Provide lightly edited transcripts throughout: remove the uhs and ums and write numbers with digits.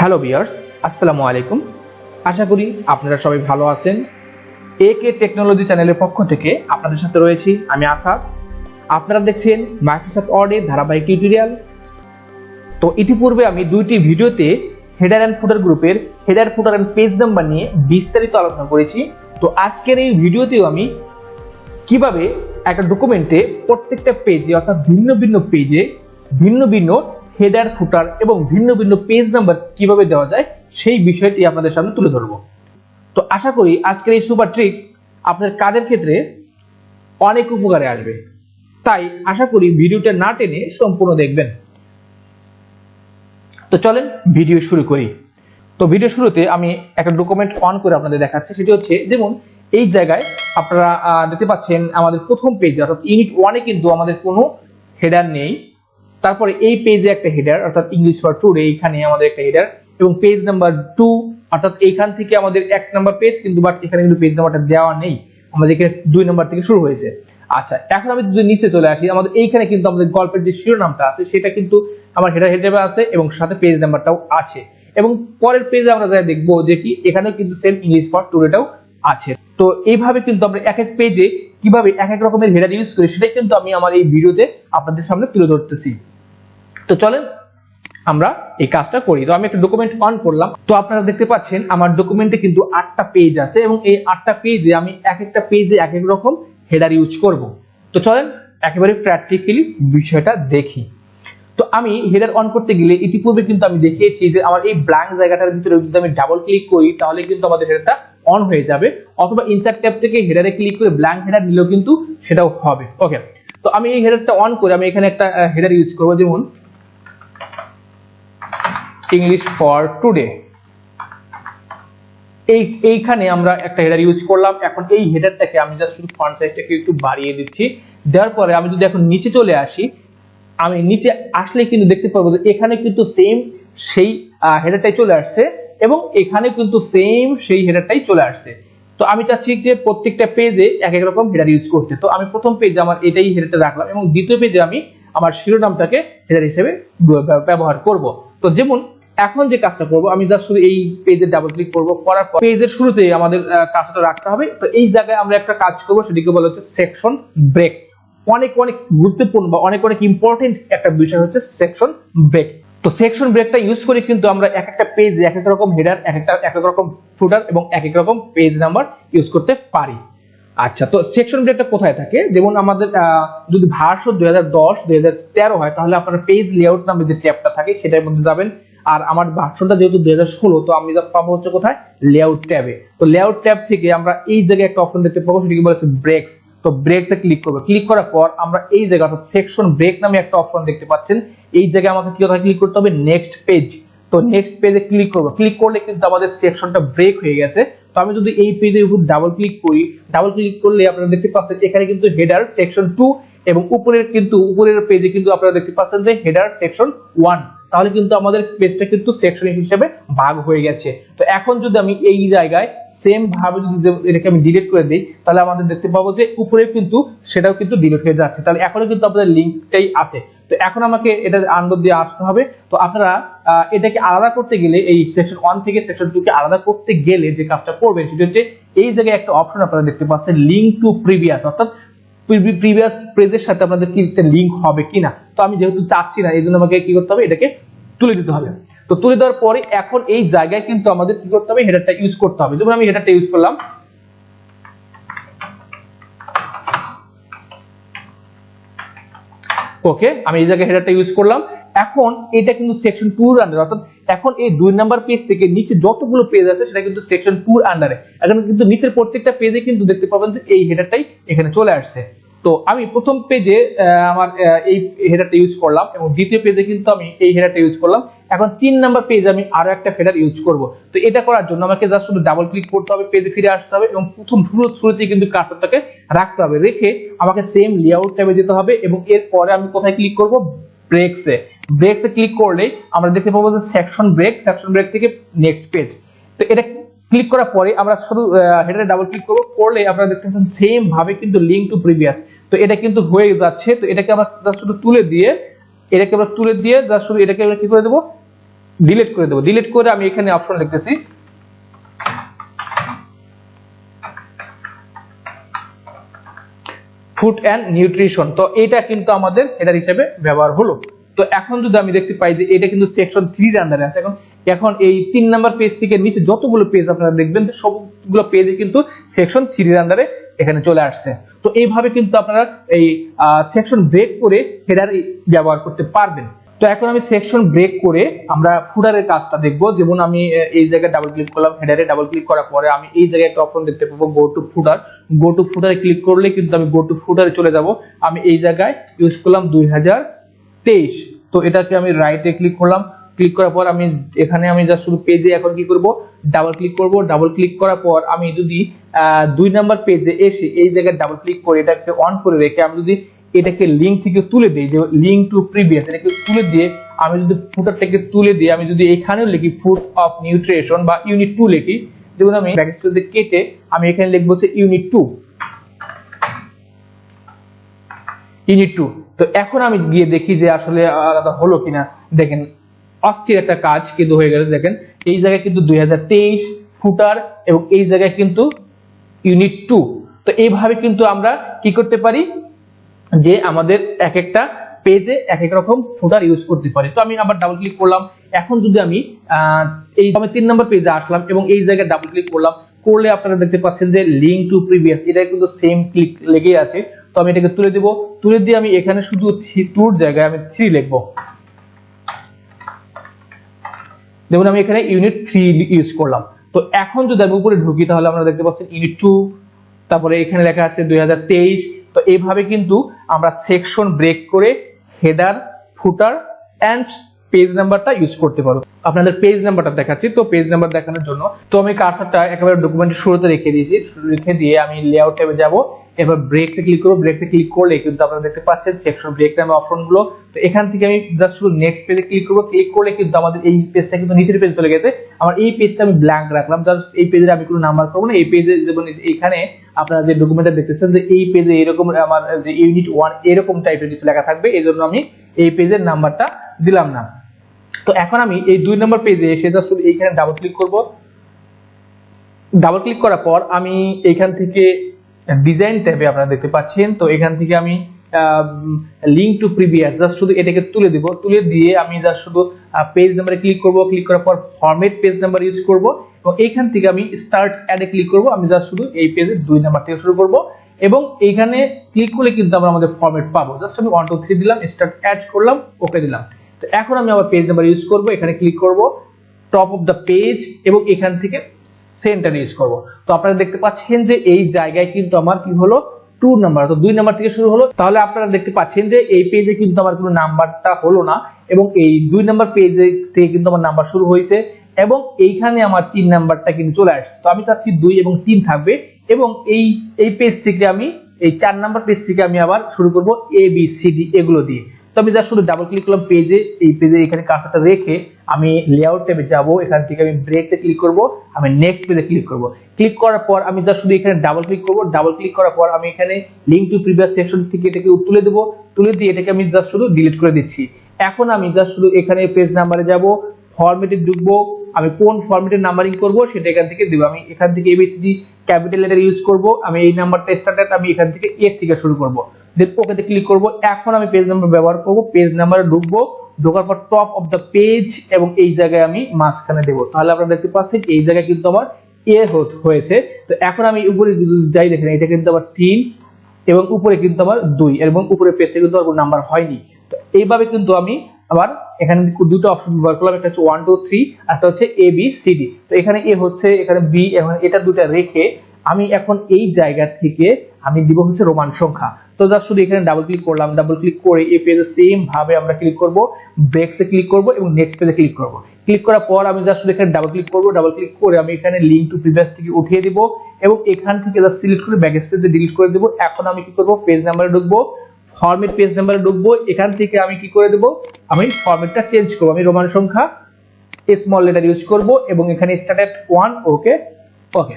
Hello viewers, আসসালামু আলাইকুম। আশা করি আপনারা সবাই ভালো আছেন। একে টেকনোলজি চ্যানেলের পক্ষ থেকে আপনাদের সাথে রয়েছি আমি আসাদ। আপনারা দেখছেন মাইক্রোসফট ওয়ার্ডের ধারাবাহিক টিউটোরিয়াল। তো ইতিপূর্বে আমি দুইটি ভিডিওতে হেডার অ্যান্ড ফুটার গ্রুপের header, footer and page number নিয়ে বিস্তারিত আলোচনা করেছি। তো আজকের এই ভিডিওতেও আমি কিভাবে একটা ডকুমেন্টে প্রত্যেকটা পেজে অর্থাৎ ভিন্ন ভিন্ন পেজে ভিন্ন ভিন্ন হেডার, ফুটার এবং ভিন্ন ভিন্ন পেজ নাম্বার কিভাবে দেওয়া যায় সেই বিষয়টি আপনাদের সামনে তুলে ধরব। তো আশা করি আজকের এই সুপার ট্রিক্স আপনার কাজের ক্ষেত্রে অনেক উপকারে আসবে, তাই আশা করি ভিডিওটা না টেনে সম্পূর্ণ দেখবেন। তো চলেন ভিডিও শুরু করি। তো ভিডিও শুরুতে আমি একটা ডকুমেন্ট অন করে আপনাদের দেখাচ্ছি। সেটি হচ্ছে, যেমন এই জায়গায় আপনারা দেখতে পাচ্ছেন আমাদের প্রথম পেজে অর্থাৎ ইউনিট 1-এ কিন্তু আমাদের কোনো হেডার নেই। তারপরে এই পেজে একটা হেডার অর্থাৎ ইংলিশ ফর টুডে, এইখানে আমাদের একটা হেডার এবং পেজ নাম্বার 2 অর্থাৎ এইখান থেকে আমাদের 1 নাম্বার পেজ, কিন্তু বাট এখানে কিন্তু পেজ নাম্বারটা দেওয়া নেই, আমাদের এখানে 2 নাম্বার থেকে শুরু হয়েছে। আচ্ছা, এখন আমি যদি নিচে চলে আসি, আমাদের এইখানে কিন্তু আমাদের গল্পের যে শিরোনামটা আছে সেটা কিন্তু আমার হেডার হিসেবে আছে এবং সাথে পেজ নাম্বারটাও আছে। এবং পরের পেজে আমরা যা দেখবো যে কি এখানেও কিন্তু সেম ইংলিশ ফর টুডেটাও আছে। তো এইভাবে কিন্তু আমরা এক এক পেজে কিভাবে এক এক রকমের হেডার ইউজ করি সেটাই কিন্তু আমি আমার এই ভিডিওতে আপনাদের সামনে তুলে ধরতেছি। তো চলেন আমরা এই কাজটা করি। তো আমি একটা ডকুমেন্ট অন করলাম। তো আপনারা দেখতে পাচ্ছেন আমার ডকুমেন্টে কিন্তু 8টা পেজ আছে এবং এই 8টা পেজে আমি এক একটা পেজে এক এক রকম হেডার ইউজ করব। তো চলেন একেবারে প্র্যাকটিক্যালি বিষয়টা দেখি। তো আমি হেডার অন করতে গেলে ইতিপূর্বে কিন্তু আমি দেখিয়েছি যে আমার এই ব্ল্যাঙ্ক জায়গাটার ভিতরে যদি আমি ডাবল ক্লিক করি তাহলে কিন্তু আমাদের হেডারটা অন হয়ে যাবে, অথবা ইনসার্ট ট্যাব থেকে হেডারে ক্লিক করে ব্ল্যাঙ্ক হেডার নিলেও কিন্তু সেটাও হবে। ওকে, তো আমি এই হেডারটা অন করে আমি এখানে একটা হেডার ইউজ করব, যেমন ইংলিশ ফর টুডে। এইখানে আমরা একটা হেডার ইউজ করলাম। এখন এই হেডারটাকে আমি জাস্ট শুধু ফন্ট সাইজটাকে একটু বাড়িয়ে দিচ্ছি। দেওয়ার পরে আমি যদি এখন নিচে চলে আসি, আমি নিচে আসলে কিন্তু দেখতে পাবো যে এখানে কিন্তু সেম সেই হেডারটাই চলে আসছে এবং এখানে কিন্তু সেম সেই হেডারটাই চলে আসছে। তো আমি চাচ্ছি যে প্রত্যেকটা পেজে এক এক রকম হেডার ইউজ করতে। তো আমি প্রথম পেজে আমার এটাই হেডারটা রাখলাম এবং দ্বিতীয় পেজে আমি আমার শিরোনামটাকে হেডার হিসেবে ব্যবহার করব। তো যেমন এখন যে কাজটা করব, আমি জাস্ট শুধু এই পেজে ডাবল ক্লিক করব, করার পর পেজের শুরুতে আমাদের কাজটা রাখতে হবে। তো এই জায়গায় আমরা একটা কাজ করব, সেটিকে বলা হচ্ছে সেকশন ব্রেক। অনেক অনেক গুরুত্বপূর্ণ বা অনেক অনেক ইম্পর্টেন্ট একটা বিষয় হচ্ছে সেকশন ব্রেক। তো সেকশন ব্রেকটা ইউজ করে কিন্তু আমরা এক একটা পেজে এক এক রকম হেডার, এক এক রকম ফুটার এবং এক এক রকম পেজ নাম্বার ইউজ করতে পারি। আচ্ছা, তো সেকশন ব্রেকটা কোথায় থাকে? যেমন আমাদের যদি ভার্সন 2010-2013 হয় তাহলে আপনার পেজ লেআউট নামে যে ট্যাবটা থাকে সেটার মধ্যে যাবেন। আর আমার ভার্সনটা যেহেতু 2016, তো আমি পাবো হচ্ছে কোথায়? লেআউট ট্যাবে। তো লেআউট ট্যাব থেকে আমরা এই জায়গায় একটা অপশন দেখতে পাবো, সেটাকে বলা হচ্ছে ব্রেকস। তো ব্রেকসে ক্লিক করব। ক্লিক করার পর আমরা এই জায়গা অর্থাৎ সেকশন ব্রেক নামে একটা অপশন দেখতে পাচ্ছেন। এই জায়গায় আমাকে কি কথা ক্লিক করতে হবে? Next page. তো নেক্সট পেজে ক্লিক করব। ক্লিক করলে কিন্তু আমাদের সেকশনটা ব্রেক হয়ে গেছে। তো আমি যদি এই পেজের উপর ডাবল ক্লিক করি, ডাবল ক্লিক করলে আপনারা দেখতে পাচ্ছেন এখানে কিন্তু হেডার সেকশন 2 এবং উপরের পেজে কিন্তু আপনারা দেখতে পাচ্ছেন যে হেডার সেকশন 1। তাহলে কিন্তু আমাদের পেজটা কিন্তু সেকশন হিসেবে ভাগ হয়ে গেছে। তো এখন যদি আমি এই জায়গায় সেম ভাবে যদি এটাকে আমি ডিলিট করে দিই, তাহলে আমাদের দেখতে পাবো যে উপরে কিন্তু সেটাও কিন্তু ডিলিট হয়ে যাচ্ছে। তাহলে এখনো কিন্তু আমাদের লিংকটাই আছে। তো এখন আমাকে এটা আন্ডার দিয়ে আসতে হবে। তো আপনারা এটাকে আলাদা করতে গেলে, এই সেকশন 1 থেকে সেকশন 2 কে আলাদা করতে গেলে যে কাজটা করবেন সেটা হচ্ছে এই জায়গায় একটা অপশন আপনারা দেখতে পাচ্ছেন, লিংক টু প্রিভিয়াস, অর্থাৎ প্রিভিয়াস পেজের সাথে আপনাদের কি একটা লিংক হবে কিনা। তো আমি যেহেতু চাচ্ছি না, এই জন্য আমাকে কি করতে হবে? এটাকে তুলে দিতে হবে। তো তুলে দেওয়ার পরে এখন এই জায়গায় কিন্তু আমাদের কি করতে হবে? হেডারটা ইউজ করতে হবে। যেমন আমি হেডারটা ইউজ করলাম, ওকে, আমি এই জায়গায় হেডারটা ইউজ করলাম। এখন এটা কিন্তু সেকশন 2 এর আন্ডারে, অর্থাৎ এখন এই 2 নাম্বার পেজ থেকে নিচে যতগুলো পেজ আছে সেটা কিন্তু সেকশন 2 এর আন্ডারে। এখন কিন্তু নিচের প্রত্যেকটা পেজে কিন্তু দেখতে পাবেন যে এই হেডারটাই এখানে চলে আসছে। তো আমি প্রথম পেজে আমার এই হেডারটা ইউজ করলাম এবং দ্বিতীয় পেজে কিন্তু আমি এই হেডারটা ইউজ করলাম। এখন 3 নাম্বার পেজে আমি আরো একটা হেডার ইউজ করব। তো এটা করার জন্য আমাকে জাস্ট শুধু ডাবল ক্লিক করতে হবে, পেজে ফিরে আসতে হবে এবং প্রথম শুরুতে কিন্তু কার্সরটাকে রাখতে হবে। রেখে আমাকে সেম লেআউট ট্যাবে যেতে হবে এবং এরপরে আমি কোথায় ক্লিক করব? ব্রেকসে। ব্রেকসে ক্লিক করলে আমরা দেখতে পাবো যে সেকশন ব্রেক থেকে নেক্সট পেজ। তো এটা ক্লিক করার পরে আমরা শুধু হেডারে ডাবল ক্লিক করলে আপনারা দেখতে পাচ্ছেন সেম ভাবে কিন্তু লিংক টু প্রিভিয়াস। তো এটা কিন্তু হয়ে যাচ্ছে। তো এটাকে আমরা জাস্ট শুধু তুলে দিয়ে জাস্ট শুধু এটাকে আমরা কি করে দেব? ডিলিট করে দেবো। ডিলিট করে আমি এখানে অপশন লিখতেছি ফুড অ্যান্ড নিউট্রিশন। তো এটা কিন্তু আমাদের হেডার হিসেবে ব্যবহার হলো। তো এখন যদি আমি দেখতে পাই যে এটা কিন্তু সেকশন 3 এর আন্ডারে আছে। এখন এই 3 নাম্বার পেজ থেকে নিচে যতগুলো পেজ আপনারা দেখবেন সবগুলো পেজে কিন্তু সেকশন 3 এর আন্ডারে এখানে চলে আসছে। তো এইভাবে কিন্তু আপনারা এই সেকশন ব্রেক করে হেডার ব্যবহার করতে পারবেন। তো এখন আমি সেকশন ব্রেক করে আমরা ফুটারের কাজটা দেখব। যেমন আমি এই জায়গায় ডাবল ক্লিক করলাম, হেডারে ডাবল ক্লিক করার পরে আমি এই জায়গায় একটা অপশন দেখতে পাবো go to footer. Go to ফুটারে ক্লিক করলে কিন্তু আমি গো টু ফুটারে চলে যাব। আমি এই জায়গায় ইউজ করলাম 2023। তো এটাকে আমি রাইটে ক্লিক করলাম। ক্লিক করার পর আমি এখানে আমি জাস্ট শুধু পেজে এখন কি করব, ডাবল ক্লিক করব। ডাবল ক্লিক করার পর আমি যদি 2 নাম্বার পেজে এসে এই জায়গায় ডাবল ক্লিক করে এটাকে অন করে রেখে আমি যদি এটাকে লিংক থেকে তুলে দেই, যে লিংক টু প্রিভিয়াস, এটাকে তুলে দিয়ে আমি যদি ফুটারটাকে তুলে দিয়ে আমি যদি এখানেও লিখি ফুড অফ নিউট্রিশন বা ইউনিট 2 লিখি, যেমন আমি ব্যাকস্পেস দিয়ে কেটে আমি এখানে লিখবো হচ্ছে ইউনিট 2। ইউনিট 2। তো এখন আমি গিয়ে দেখি যে আসলে আলাদা হলো কিনা। দেখেন অস্থির একটা কাজ কিন্তু হয়ে গেল। দেখেন এই জায়গায় কিন্তু 2023 ফুটার এবং এই জায়গায় কিন্তু ইউনিট 2। তো এইভাবে কিন্তু আমরা কি করতে পারি যে আমাদের এক একটা পেজে এক এক রকম ফুটার ইউজ করতে পারি। তো আমি আবার ডাবল ক্লিক করলাম। এখন যদি আমি এই 3 নম্বর পেজে আসলাম এবং এই জায়গায় ডাবল ক্লিক করলাম, করলে আপনারা দেখতে পাচ্ছেন যে লিংক টু প্রিভিয়াস এটা কিন্তু সেম ক্লিক লেগে আছে। তো আমি এটাকে তুলে দেব। তুলে দিয়ে আমি এখানে শুধু 2 এর জায়গায় আমি 3 লিখব। দেখুন আমি এখানে ইউনিট 3 ইউজ করলাম। তো এখন যদি আমি উপরে ঢুকি তাহলে আপনারা দেখতে পাচ্ছেন ইউনিট 2, তারপরে এখানে লেখা আছে 2023। তো এইভাবে কিন্তু আমরা সেকশন ব্রেক করে হেডার, ফুটার এন্ড পেজ নাম্বারটা ইউজ করতে পারবো। আপনাদের পেজ নাম্বারটা দেখাচ্ছি। তো পেজ নাম্বার দেখানোর জন্য তো আমি কার্সারটা একেবারে ডকুমেন্টের শুরুতে রেখে দিয়েছি। রেখে দিয়ে আমি লেআউট ট্যাবে যাব। এবার ব্রেকসে ক্লিক করব। ব্রেকসে ক্লিক করলে কিন্তু আপনারা দেখতে পাচ্ছেন সেকশন ব্রেক নামে অপশনগুলো। তো এখান থেকে আমি জাস্ট শুধু নেক্সট পেজে ক্লিক করব। ক্লিক করলে কিন্তু আমাদের এই পেজটা কিন্তু নিচের পেজে চলে গেছে। আমার এই পেজটা আমি ব্ল্যাঙ্ক রাখলাম, জাস্ট এই পেজে আমি কোনো নাম্বার করব না। এই পেজে যেমন এখানে আপনারা যে ডকুমেন্টটা দেখতেছেন যে এই পেজে এরকম আমার যে ইউনিট 1 এরকম টাইপের কিছু লেখা থাকবে, এজন্য আমি এই পেজের নাম্বারটা দিলাম না। তো এখন আমি এই 2 নম্বর পেজে এসে জাস্ট এইখানে ডাবল ক্লিক করব। ডাবল ক্লিক করার পর আমি এইখান থেকে ডিজাইন ট্যাবে আপনারা দেখতে পাচ্ছেন। তো এখান থেকে আমি লিংক টু প্রিভিয়াস জাস্ট শুধু এটাকে তুলে দিব। তুলে দিয়ে আমি জাস্ট শুধু পেজ নাম্বারে ক্লিক করব। ক্লিক করার পর ফরম্যাট পেজ নাম্বার ইউজ করব এবং এইখান থেকে আমি স্টার্ট অ্যাডে ক্লিক করব। আমি জাস্ট শুধু এই পেজে 2 নাম্বার থেকে শুরু করব এবং এইখানে ক্লিক করলে কিন্তু আমরা আমাদের ফরম্যাট পাবো। জাস্ট আমি 1 2 3 দিলাম, স্টার্ট অ্যাড করলাম, ওকে দিলাম। তো এখন আমি আবার পেজ নাম্বার ইউজ করব। এখানে ক্লিক করব, টপ অফ দ্য পেজ এবং এখান থেকে সেন্টার ইউজ করব। তো আপনারা দেখতে পাচ্ছেন যে এই জায়গায় কিন্তু আমার কি হলো 2 নাম্বার, তো 2 নাম্বার থেকে শুরু হলো। তাহলে আপনারা দেখতে পাচ্ছেন যে এই পেজে কিন্তু আমার কোনো নাম্বারটা হলো না এবং এই 2 নাম্বার পেজে থেকে কিন্তু আমার নাম্বার শুরু হয়েছে এবং এইখানে আমার 3 নাম্বারটা কিন্তু চলে আসছে। তো আমি চাচ্ছি 2 এবং 3 থাকবে এবং এই পেজ থেকে আমি এই 4 নাম্বার পেজ থেকে আমি আবার শুরু করব এ বি সি ডি এগুলো দিয়ে। তো আমি জাস্ট শুধু ডাবল ক্লিক করলাম পেজে। এই পেজে এখানে কার্সারটা রেখে আমি লেআউট ট্যাবে যাব। এখান থেকে আমি ব্রেকসে ক্লিক করব। আমি নেক্সট পেজে ক্লিক করব। ক্লিক করার পর আমি জাস্ট শুধু এখানে ডাবল ক্লিক করব। ডাবল ক্লিক করার পর আমি এখানে লিংক টু প্রিভিয়াস সেকশন থেকে এটাকে তুলে দেব। তুলে দিয়ে এটাকে আমি জাস্ট শুধু ডিলিট করে দিচ্ছি। এখন আমি জাস্ট শুধু এখানে পেজ নাম্বারে যাব, ফরম্যাটে ঢুকবো। আমি কোন ফরম্যাটে নাম্বারিং করব সেটা এখান থেকে দেব। আমি এখান থেকে এবিসিডি ক্যাপিটাল লেটার ইউজ করব। আমি এই নাম্বারটা স্টার্ট আমি এখান থেকে এ থেকে শুরু করব। দেন ওকেতে ক্লিক করব। এখন আমি পেজ নাম্বার ব্যবহার করব। পেজ নাম্বারে ঢুকবো, ঢোকার পর টপ অফ দ্য পেজ এবং এই জায়গায় আমি মাঝখানে দেব। তাহলে আপনারা দেখতে পাচ্ছেন এই জায়গায় কিন্তু আমার এ হয়েছে। তো এখন আমি উপরে যাই, দেখেন এটা কিন্তু আমার 3 এবং উপরে কিন্তু আমার 2 এবং উপরে পেজে কিন্তু আর কোনো নাম্বার হয়নি। তো এইভাবে কিন্তু আমি আবার এখানে দুটো অপশন ব্যবহার করলাম, একটা হচ্ছে 1 2 3 আর একটা হচ্ছে এ বি সি ডি। তো এখানে এ হচ্ছে, এখানে বি, এখন এটা দুটো রেখে আমি এখন এই জায়গা থেকে আমি দিব হচ্ছে রোমান সংখ্যা। তো জাস্ট শুধু এখানে ডাবল ক্লিক করলাম। ডাবল ক্লিক করে এই পেজে সেম ভাবে আমরা ক্লিক করব, ব্রেকসে ক্লিক করব এবং নেক্সট পেজে ক্লিক করব। ক্লিক করার পর আমি জাস্ট শুধু এখানে ডাবল ক্লিক করব। ডাবল ক্লিক করে আমি এখানে লিংক টু প্রিভিয়াস থেকে উঠিয়ে দিব এবং এখান থেকে জাস্ট সিলেক্ট করে ব্যাক স্পেসে ডিলিট করে দেব। এখন আমি কি করব, পেজ নাম্বারে ঢুকবো, ফরম্যাট পেজ নাম্বারে ঢুকবো। এখান থেকে আমি কি করে দেব, আমি ফরম্যাটটা চেঞ্জ করব। আমি রোমান সংখ্যা স্মল লেটার ইউজ করব এবং এখানে স্টার্ট এট 1 ওকে ওকে।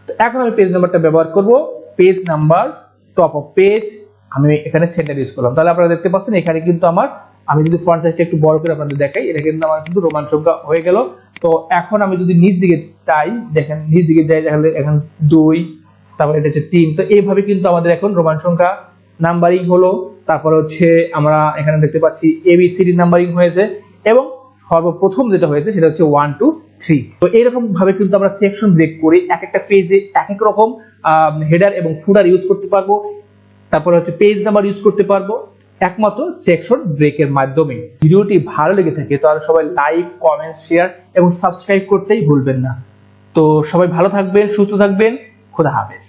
তো এখন আমি পেজ নাম্বারটা ব্যবহার করব, page number top of page আমি এখানে সেন্টার ইউজ করলাম। তাহলে আপনারা দেখতে পাচ্ছেন এখানে কিন্তু আমার আমি যদি ফন্ট সাইজটা একটু বড় করে আপনাদের দেখাই, এটা কিন্তু আমার কিন্তু রোমান সংখ্যা হয়ে গেল। তো এখন আমি যদি নিচ দিকে চাই, দেখেন নিচ দিকে যাই, তাহলে এখন 2, তারপর এটা হচ্ছে 3। তো এইভাবে কিন্তু আমাদের এখন রোমান সংখ্যা নাম্বারিং হলো। তারপর হচ্ছে আমরা এখানে দেখতে পাচ্ছি এবিসিডি নাম্বারিং হয়েছে, এবং সর্বপ্রথম যেটা হয়েছে সেটা হচ্ছে 1 2 3। তো এইরকম ভাবে কিন্তু আমরা সেকশন ব্রেক করে এক একটা পেজে এক এক রকম হেডার এবং ফুটার ইউজ করতে পারবো। তারপর হচ্ছে পেজ নাম্বার ইউজ করতে পারবো একমাত্র সেকশন ব্রেকের মাধ্যমে। ভিডিওটি ভালো লেগে থাকে তাহলে সবাই লাইক, কমেন্ট, শেয়ার এবং সাবস্ক্রাইব করতেই ভুলবেন না। তো সবাই ভালো থাকবেন, সুস্থ থাকবেন, খোদা হাফেজ।